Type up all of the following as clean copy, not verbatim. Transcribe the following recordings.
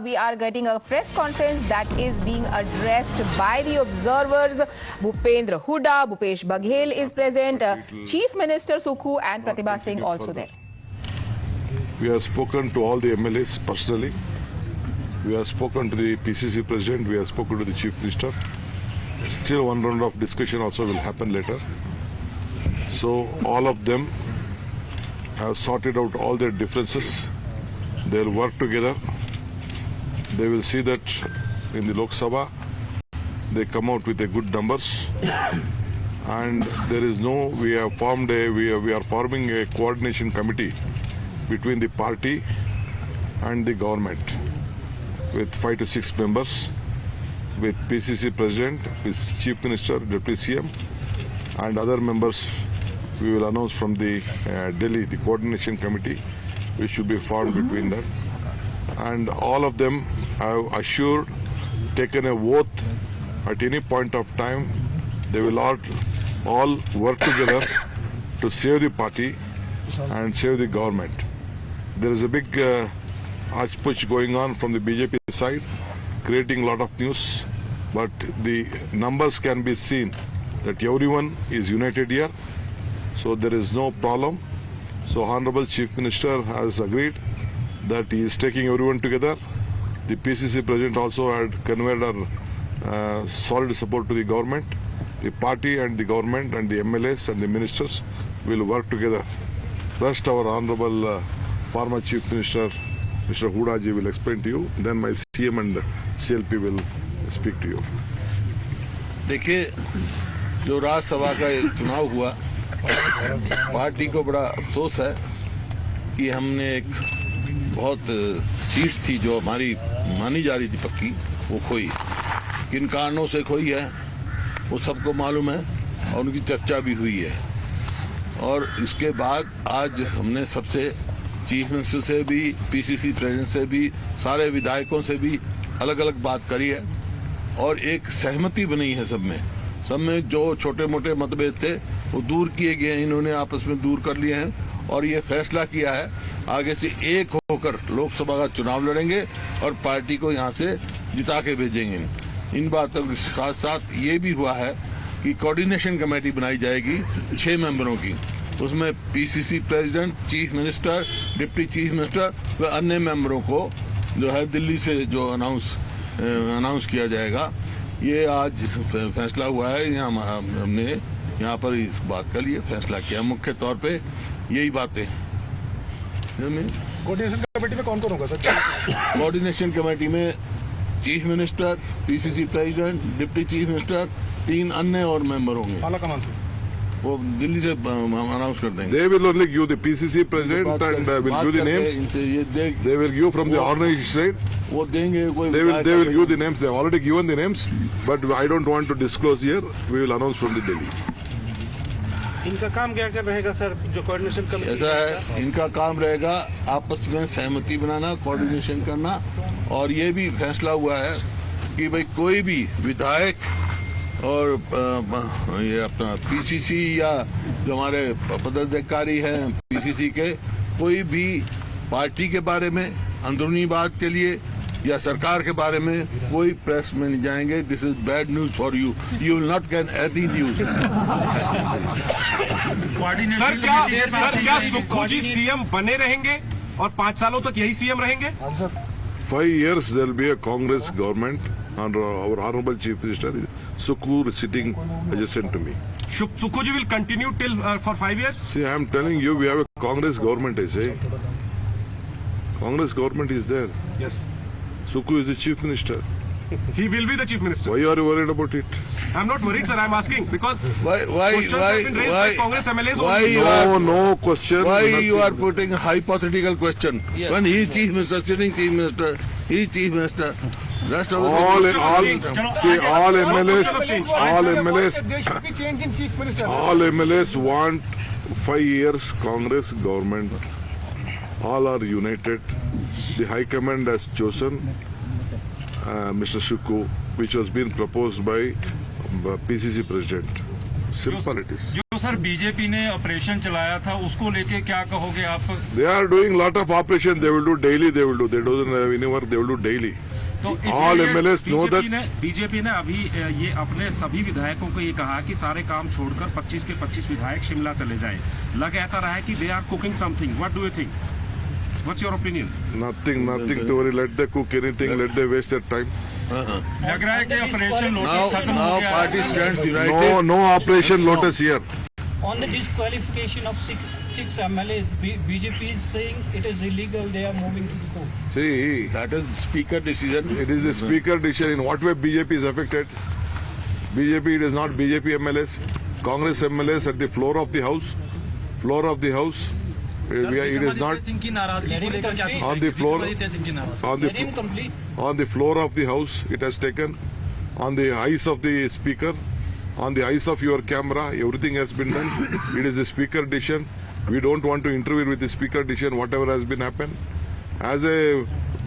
We are getting a press conference that is being addressed by the observers. Bhupendra Hooda, Bhupesh Baghel is present, Chief Minister Sukhu and Pratibha Singh also there. We have spoken to all the MLAs personally. We have spoken to the PCC President. We have spoken to the Chief Minister. Still one round of discussion also will happen later. So all of them have sorted out all their differences. They will work together. They will see that in the Lok Sabha they come out with a good numbers, and there is no. We are forming a coordination committee between the party and the government with 5 to 6 members, with PCC President, with Chief Minister, Deputy CM, and other members. We will announce from the Delhi the coordination committee, which should be formed between them. And all of them have assured, taken an oath, at any point of time they will all work together to save the party and save the government. There is a big push going on from the BJP side, creating a lot of news, but the numbers can be seen that everyone is united here, so there is no problem. So Honorable Chief Minister has agreed that he is taking everyone together. The PCC President also had conveyed our solid support to the government. The party and the government and the MLAs and the ministers will work together. First, our Honorable former Chief Minister, Mr. Hooda ji, will explain to you. Then my CM and CLP will speak to you. देखिए, जो राज्यसभा का चुनाव हुआ, party को बड़ा अफसोस है कि हमने एक बहुत सीट थी जो हमारी मानी जा रही थी पक्की, वो खोई। किन कारणों से खोई है वो सबको मालूम है और उनकी चर्चा भी हुई है। और इसके बाद आज हमने सबसे चीफ मिनिस्टर से भी, पीसीसी प्रेसिडेंट से भी, सारे विधायकों से भी अलग अलग बात करी है और एक सहमति बनी है सब में जो छोटे मोटे मतभेद थे वो दूर किए गए, इन्होंने आपस में दूर कर लिए हैं और ये फैसला किया है आगे से एक होकर लोकसभा का चुनाव लड़ेंगे और पार्टी को यहाँ से जिता के भेजेंगे। इन बातों के साथ साथ ये भी हुआ है कि कोऑर्डिनेशन कमेटी बनाई जाएगी 6 मेंबरों की। उसमें PCC president, chief minister, deputy chief minister व अन्य मेंबरों को जो है दिल्ली से जो अनाउंस किया जाएगा। ये आज फैसला हुआ है, हमने यहाँ पर इस बात का लिए फैसला किया। मुख्य तौर पे यही बातें। कोऑर्डिनेशन कमेटी में कौन कौन होगा सर? कोऑर्डिनेशन कमेटी में chief minister, PCC president, deputy chief minister, 3 अन्य और मेंबर होंगे। आला कमान से वो दिल्ली से अनाउंस कर देंगे। They will only give the PCC President and will give the names. They will give from the organization side. वो देंगे कोई। They will give the names. They have already given the names, but I don't want to disclose here. We will announce from the Delhi. इनका काम क्या रहेगा sir? जो coordination committee ऐसा है, इनका काम रहेगा आपस में सहमति बनाना, कोऑर्डिनेशन करना। और ये भी फैसला हुआ है कि भाई कोई भी विधायक और ये अपना पीसीसी या जो हमारे पदाधिकारी हैं पीसीसी के, कोई भी पार्टी के बारे में अंदरूनी बात के लिए या सरकार के बारे में कोई प्रेस में नहीं जाएंगे। This is bad news for you, you will not get any news. Sir क्या सुक्खू जी सीएम बने रहेंगे और 5 सालों तक यही सीएम रहेंगे? 5 years there will be a Congress government under our Honorable Chief Minister Sukhu sitting adjacent to me. Sukhu ji will continue till for 5 years? See, I am telling you, we have a Congress government, I say. Congress government is there. Yes. Sukhu is the Chief Minister. He will be the Chief Minister. Why are you worried about it? I'm not worried, sir. I'm asking because why Congress MLAs no question. Why nothing. You are putting a hypothetical question? Yes. When he is Chief Minister, sitting Chief Minister, he is Chief Minister. Rest of all the MLAs, there should be change in chief minister. all MLAs want 5 years Congress government. All are united. The High Command has chosen Mr. Sukhu, which was being proposed by PCC President. Simple it is. Sir BJP ने operation चलाया था, उसको लेके क्या कहोगे आप? They are doing lot of operation. They will do daily. They will do. They don't have any work. They will do daily. तो All MLAs know that. BJP ने अभी ये अपने सभी विधायकों को ये कहा कि सारे काम छोड़कर 25 के 25 विधायक शिमला चले जाएं। लग ऐसा रहा है कि they are cooking something. What do you think? What's your opinion? Nothing to worry. Let them cook anything. Let them waste their time. लग रहा है कि ऑपरेशन लोटस खत्म हो Now गया party है। stands united. No operation Lotus here. On the disqualification of six MLAs, BJP is saying it is illegal. They are moving to the court. See, That is speaker decision. it is the speaker decision. In what way BJP is affected? BJP, it is not BJP MLAs. Congress MLAs at the floor of the house. Floor of the house. It is not on the floor. On Let him the complete. on the floor of the house. It has taken on the eyes of the speaker. On the eyes of your camera, everything has been done. It is the speaker decision. We don't want to interfere with the speaker decision, whatever has been happened. As a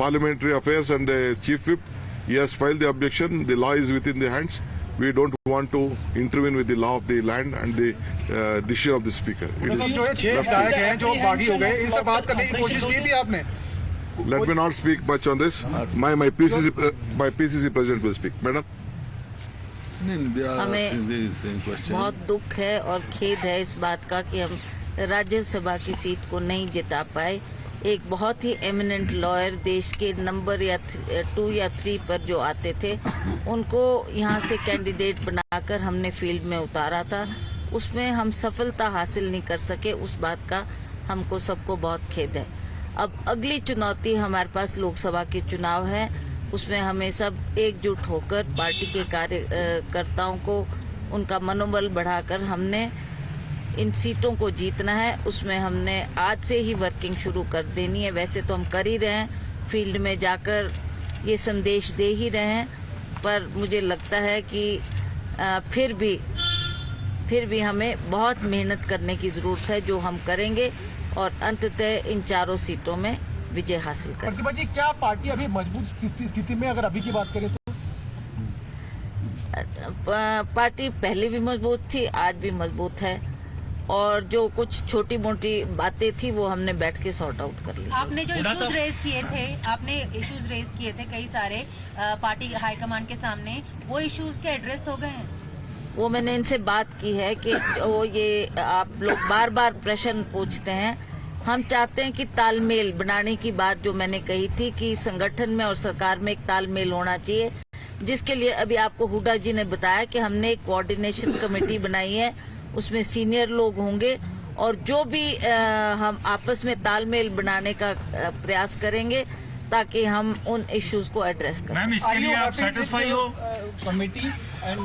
parliamentary affairs and a chief whip, he has filed the objection. The law is within the hands. We don't want to intervene with the law of the land and the decision of the speaker. It is जो 6 विधायक हैं जो बागी हो गए, इनसे बात करने की कोशिश की थी आपने? Let me not speak much on this. My PCC president will speak. Madam. हमें बहुत दुख है और खेद है इस बात का कि हम राज्यसभा की सीट को नहीं जिता पाए। एक बहुत ही एमिनेंट लॉयर देश के नंबर 2 या 3 पर जो आते थे, उनको यहाँ से कैंडिडेट बनाकर हमने फील्ड में उतारा था। उसमें हम सफलता हासिल नहीं कर सके। उस बात का हमको सबको बहुत खेद है। अब अगली चुनौती हमारे पास लोकसभा के चुनाव है। उसमें हमें सब एकजुट होकर पार्टी के कार्यकर्ताओं को उनका मनोबल बढ़ाकर हमने इन सीटों को जीतना है। उसमें हमने आज से ही वर्किंग शुरू कर देनी है। वैसे तो हम कर ही रहे हैं, फील्ड में जाकर ये संदेश दे ही रहे हैं, पर मुझे लगता है कि फिर भी हमें बहुत मेहनत करने की जरूरत है, जो हम करेंगे और अंततः इन 4 सीटों में विजय हासिल करें। प्रतिभा जी, क्या पार्टी अभी मजबूत स्थिति में, अगर अभी की बात करें तो? पार्टी पहले भी मजबूत थी, आज भी मजबूत है, और जो कुछ छोटी मोटी बातें थी वो हमने बैठ के सॉर्ट आउट कर ली। आपने जो इश्यूज रेज किए थे कई सारे पार्टी हाईकमान के सामने, वो इश्यूज के एड्रेस हो गए हैं? वो मैंने इनसे बात की है कि वो ये आप लोग बार बार प्रश्न पूछते हैं। हम चाहते हैं कि तालमेल बनाने की बात जो मैंने कही थी कि संगठन में और सरकार में एक तालमेल होना चाहिए, जिसके लिए अभी आपको हुड्डा जी ने बताया कि हमने एक कोऑर्डिनेशन कमेटी बनाई है। उसमें सीनियर लोग होंगे और जो भी हम आपस में तालमेल बनाने का प्रयास करेंगे ताकि हम उन इश्यूज को एड्रेस करें। मैम, इसके लिए आप सेटिस्फाई हो? Committee, and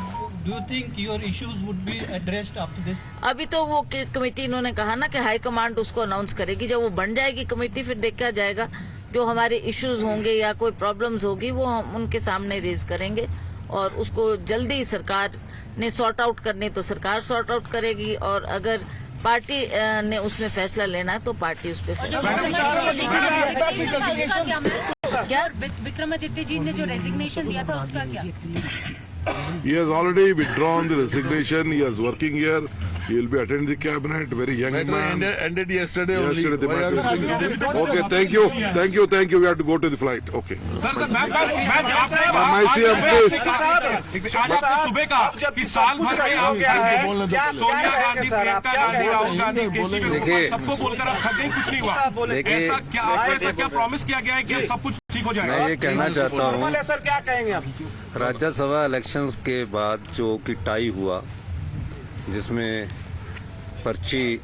do you think your issues would be addressed after this? अभी तो वो कमेटी इन्होंने कहा ना कि हाई कमांड उसको अनाउंस करेगी। जब वो बन जाएगी कमेटी, फिर देखा जाएगा जो हमारे इश्यूज होंगे या कोई प्रॉब्लम्स होगी वो हम उनके सामने रेज करेंगे, और उसको जल्दी सरकार ने सॉर्ट आउट करने तो सरकार सॉर्ट आउट करेगी, और अगर पार्टी ने उसमें फैसला लेना है तो पार्टी उस पर फैसला। क्या विक्रमादित्य जी ने जो रेजिग्नेशन दिया था उसका क्या? He has already withdrawn the resignation. He is working here. He will be attending the cabinet. Very young man. Ended yesterday only. Yesterday the Why are you matter. bringing it? Okay, thank you. We have to go to the flight. Okay. Sir ma'am आपने My CM, please. आज आपने सुबह कहा कि साल भर में आप सोनिया गांधी, प्रियंका गांधी, राहुल गांधी, केसीपी सबको बोलकर आप थक गई, कुछ नहीं हुआ। देखिए, ऐसा क्या प्रॉमिस किया गया है कि सब कुछ ठीक हो जाएगा? मैं ये कहना चाहता हूँ, सर क्या कहेंगे आप? राज्यसभा इलेक्शंस के बाद जो कि टाई हुआ, जिसमें पर्ची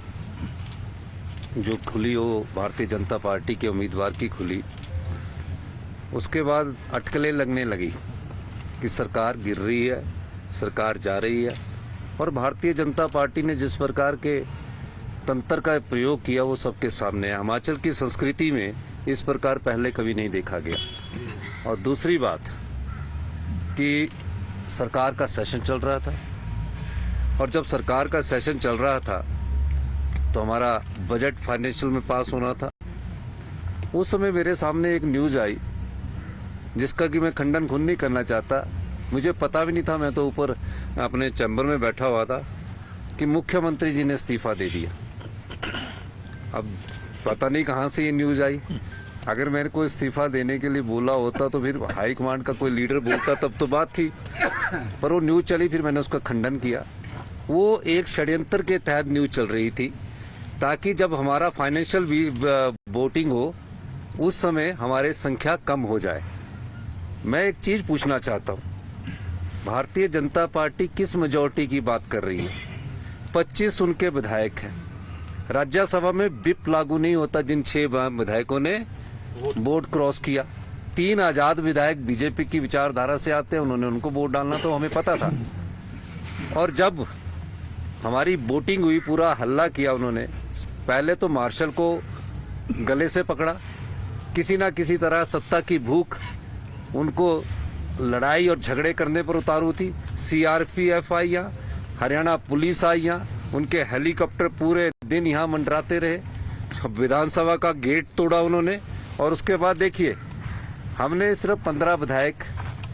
जो खुली वो भारतीय जनता पार्टी के उम्मीदवार की खुली, उसके बाद अटकलें लगने लगी कि सरकार गिर रही है, सरकार जा रही है, और भारतीय जनता पार्टी ने जिस प्रकार के तंत्र का प्रयोग किया वो सबके सामने है। हिमाचल की संस्कृति में इस प्रकार पहले कभी नहीं देखा गया। और दूसरी बात कि सरकार का सेशन चल रहा था, और जब सरकार का सेशन चल रहा था तो हमारा बजट फाइनेंशियल में पास होना था। उस समय मेरे सामने एक न्यूज़ आई जिसका कि मैं खंडन खुद नहीं करना चाहता, मुझे पता भी नहीं था, मैं तो ऊपर अपने चैम्बर में बैठा हुआ था कि मुख्यमंत्री जी ने इस्तीफा दे दिया। अब पता नहीं कहां से ये न्यूज आई। अगर मैंने कोई इस्तीफा देने के लिए बोला होता तो फिर हाई कमांड का कोई लीडर बोलता तब तो बात थी, पर वो न्यूज चली, फिर मैंने उसका खंडन किया। वो एक षड्यंत्र के तहत न्यूज चल रही थी ताकि जब हमारा फाइनेंशियल वोटिंग हो उस समय हमारे संख्या कम हो जाए। मैं एक चीज पूछना चाहता हूं, भारतीय जनता पार्टी किस मेजॉरिटी की बात कर रही है? 25 उनके विधायक हैं। राज्यसभा में विप लागू नहीं होता जिन 6 विधायकों ने वोट क्रॉस किया। 3 आजाद विधायक बीजेपी की विचारधारा से आते हैं, उन्होंने उनको वोट डालना तो हमें पता था। और जब हमारी वोटिंग हुई, पूरा हल्ला किया उन्होंने। पहले तो मार्शल को गले से पकड़ा, किसी ना किसी तरह सत्ता की भूख उनको लड़ाई और झगड़े करने पर उतारू थी। सीआरपीएफ आई यहाँ, हरियाणा पुलिस आई यहाँ, उनके हेलीकॉप्टर पूरे दिन यहाँ मंडराते रहे। विधानसभा का गेट तोड़ा उन्होंने। और उसके बाद देखिए, हमने सिर्फ 15 विधायक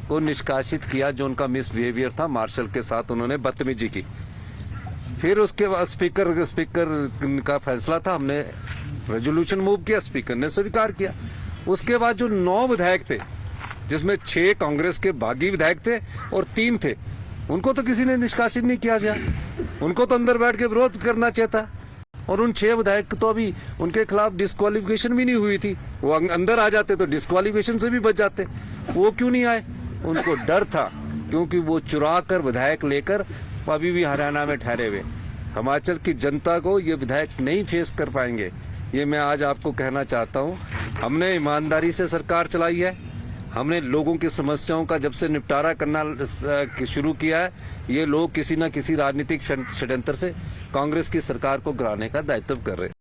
को निष्कासित किया जो उनका मिसबिहेवियर था, मार्शल के साथ उन्होंने बदतमीजी की। फिर उसके बाद स्पीकर का फैसला था, हमने रेजोल्यूशन मूव किया, स्पीकर ने स्वीकार किया। उसके बाद जो 9 विधायक थे, जिसमें 6 कांग्रेस के बागी विधायक थे और 3 थे, उनको तो किसी ने निष्कासित नहीं किया गया। उनको तो अंदर बैठ के विरोध करना चाहिए था। और उन 6 विधायक तो अभी उनके खिलाफ डिस्क्वालिफिकेशन भी नहीं हुई थी। वो अंदर आ जाते तो डिस्क्वालिफिकेशन से भी बच जाते। वो क्यों नहीं आए? उनको डर था, क्योंकि वो चुरा कर विधायक लेकर अभी भी हरियाणा में ठहरे हुए। हिमाचल की जनता को ये विधायक नहीं फेस कर पाएंगे, ये मैं आज आपको कहना चाहता हूँ। हमने ईमानदारी से सरकार चलाई है। हमने लोगों की समस्याओं का जब से निपटारा करना शुरू किया है, ये लोग किसी न किसी राजनीतिक षड्यंत्र से कांग्रेस की सरकार को गिराने का दायित्व कर रहे हैं।